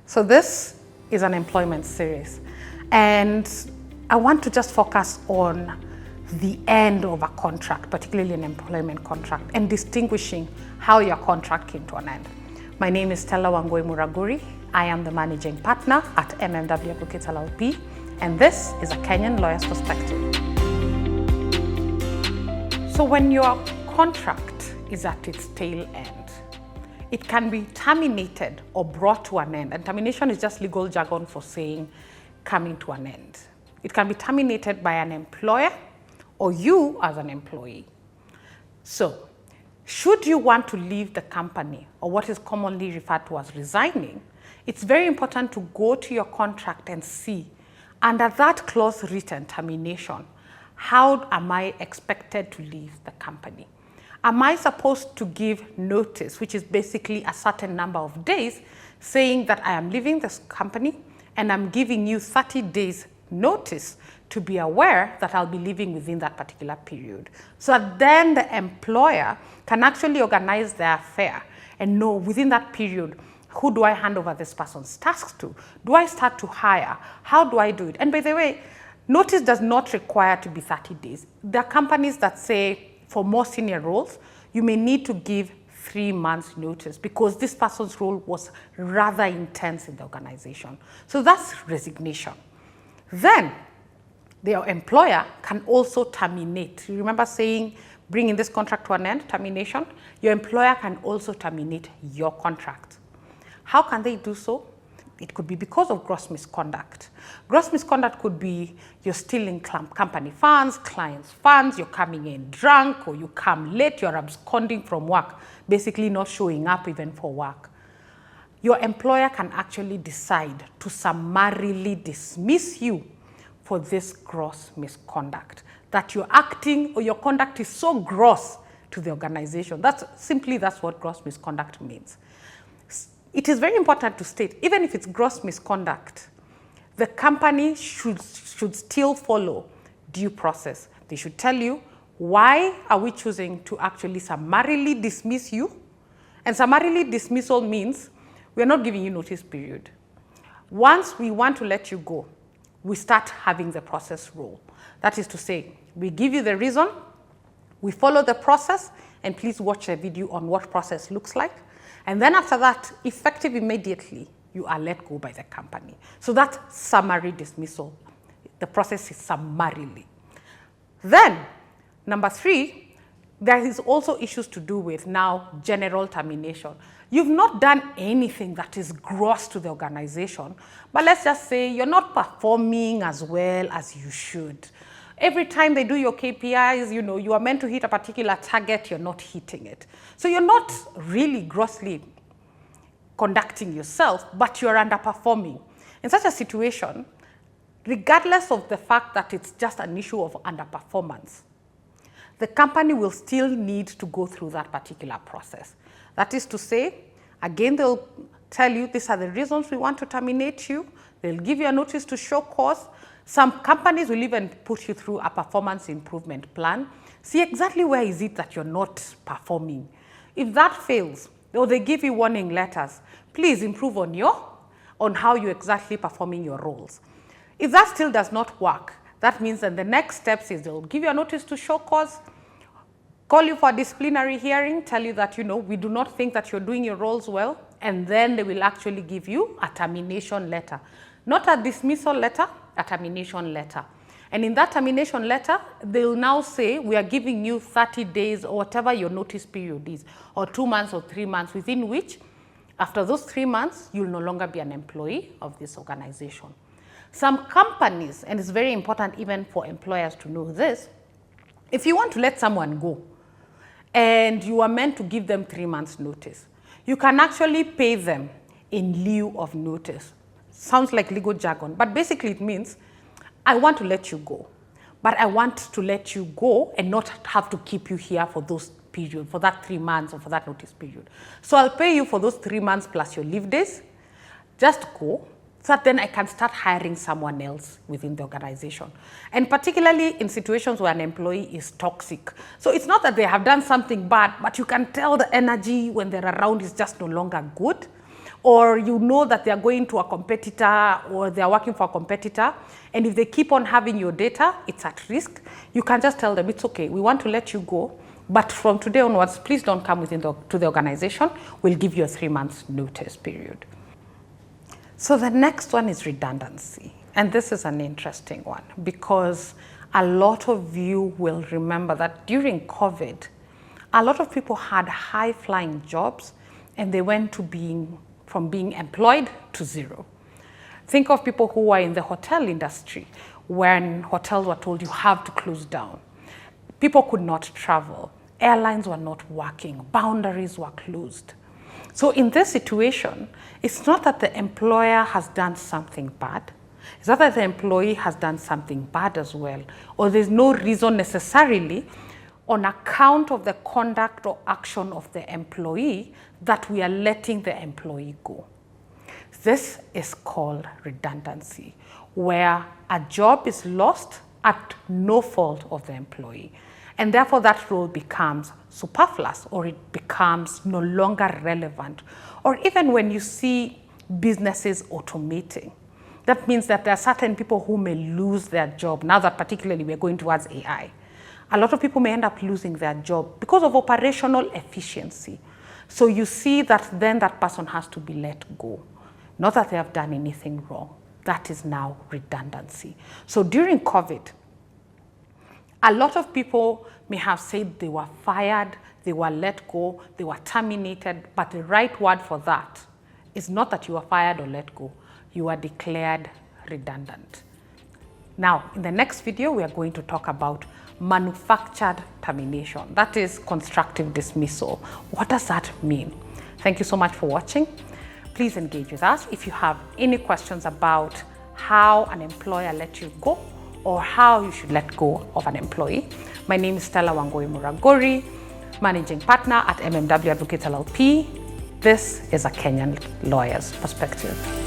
So this is an employment series, and I want to just focus on the end of a contract, particularly an employment contract, and distinguishing how your contract came to an end. My name is Stella Mugoiri. I am the managing partner at MMW Advocates LLP, and this is a Kenyan lawyer's perspective. So when your contract is at its tail end, it can be terminated or brought to an end. And termination is just legal jargon for saying coming to an end. It can be terminated by an employer or you as an employee. So, should you want to leave the company, or what is commonly referred to as resigning, it's very important to go to your contract and see, under that clause written, termination, how am I expected to leave the company? Am I supposed to give notice, which is basically a certain number of days, saying that I am leaving this company and I'm giving you 30 days notice to be aware that I'll be leaving within that particular period. So that then the employer can actually organize their affair and know within that period, who do I hand over this person's tasks to? Do I start to hire? How do I do it? And by the way, notice does not require to be 30 days. There are companies that say, for more senior roles, you may need to give 3 months notice because this person's role was rather intense in the organization. So that's resignation. Then the employer can also terminate. You remember saying, bringing this contract to an end, termination? Your employer can also terminate your contract. How can they do so? It could be because of gross misconduct. Gross misconduct could be you're stealing company funds, clients' funds, you're coming in drunk, or you come late, you're absconding from work, basically not showing up even for work. Your employer can actually decide to summarily dismiss you for this gross misconduct, that you're acting or your conduct is so gross to the organization. That's what gross misconduct means. It is very important to state, even if it's gross misconduct, the company should still follow due process. They should tell you, why are we choosing to actually summarily dismiss you? And summarily dismissal means we're not giving you notice period. Once we want to let you go, we start having the process roll. That is to say, we give you the reason, we follow the process, and please watch a video on what process looks like. And then after that, effective immediately, you are let go by the company. So that's summary dismissal. The process is summarily. Then, number 3, there is also issues to do with now general termination. You've not done anything that is gross to the organization, but let's just say you're not performing as well as you should. Every time they do your KPIs, you are meant to hit a particular target, you're not hitting it. So you're not really grossly conducting yourself, but you're underperforming. In such a situation, regardless of the fact that it's just an issue of underperformance, the company will still need to go through that particular process. That is to say, again, they'll tell you, these are the reasons we want to terminate you. They'll give you a notice to show cause. Some companies will even put you through a performance improvement plan. See exactly where is it that you're not performing. If that fails, or they give you warning letters, please improve on how you're exactly performing your roles. If that still does not work, that means that the next steps is they'll give you a notice to show cause, call you for a disciplinary hearing, tell you that, we do not think that you're doing your roles well, and then they will actually give you a termination letter. Not a dismissal letter, a termination letter. And in that termination letter, they'll now say, we are giving you 30 days or whatever your notice period is, or 2 months or 3 months, within which, after those 3 months, you'll no longer be an employee of this organization. Some companies, and it's very important even for employers to know this, if you want to let someone go, and you are meant to give them 3 months notice, you can actually pay them in lieu of notice. Sounds like legal jargon, but basically it means, I want to let you go, but I want to let you go and not have to keep you here for those period, for that 3 months or for that notice period. So I'll pay you for those 3 months plus your leave days. Just go, so that then I can start hiring someone else within the organization. And particularly in situations where an employee is toxic. So it's not that they have done something bad, but you can tell the energy when they're around is just no longer good. or you know that they are going to a competitor or they are working for a competitor, and if they keep on having your data, it's at risk, you can just tell them, it's okay, we want to let you go, but from today onwards, please don't come to the organization. We'll give you a 3 months notice period. So the next one is redundancy. And this is an interesting one because a lot of you will remember that during COVID, a lot of people had high-flying jobs and they went from being employed to zero. Think of people who were in the hotel industry when hotels were told you have to close down. People could not travel. Airlines were not working. Boundaries were closed. So in this situation, it's not that the employer has done something bad. It's not that the employee has done something bad as well, or there's no reason necessarily on account of the conduct or action of the employee that we are letting the employee go. This is called redundancy, where a job is lost at no fault of the employee. And therefore that role becomes superfluous, or it becomes no longer relevant. Or even when you see businesses automating, that means that there are certain people who may lose their job. Now that particularly we're going towards AI. A lot of people may end up losing their job because of operational efficiency. So you see that then that person has to be let go. Not that they have done anything wrong. That is now redundancy. So during COVID, a lot of people may have said they were fired, they were let go, they were terminated, but the right word for that is not that you were fired or let go. You are declared redundant. Now, in the next video, we are going to talk about manufactured termination. That is constructive dismissal. What does that mean? Thank you so much for watching. Please engage with us. If you have any questions about how an employer let you go or how you should let go of an employee. My name is Stella Mugoiri, Managing Partner at MMW Advocates LLP. This is a Kenyan lawyer's perspective.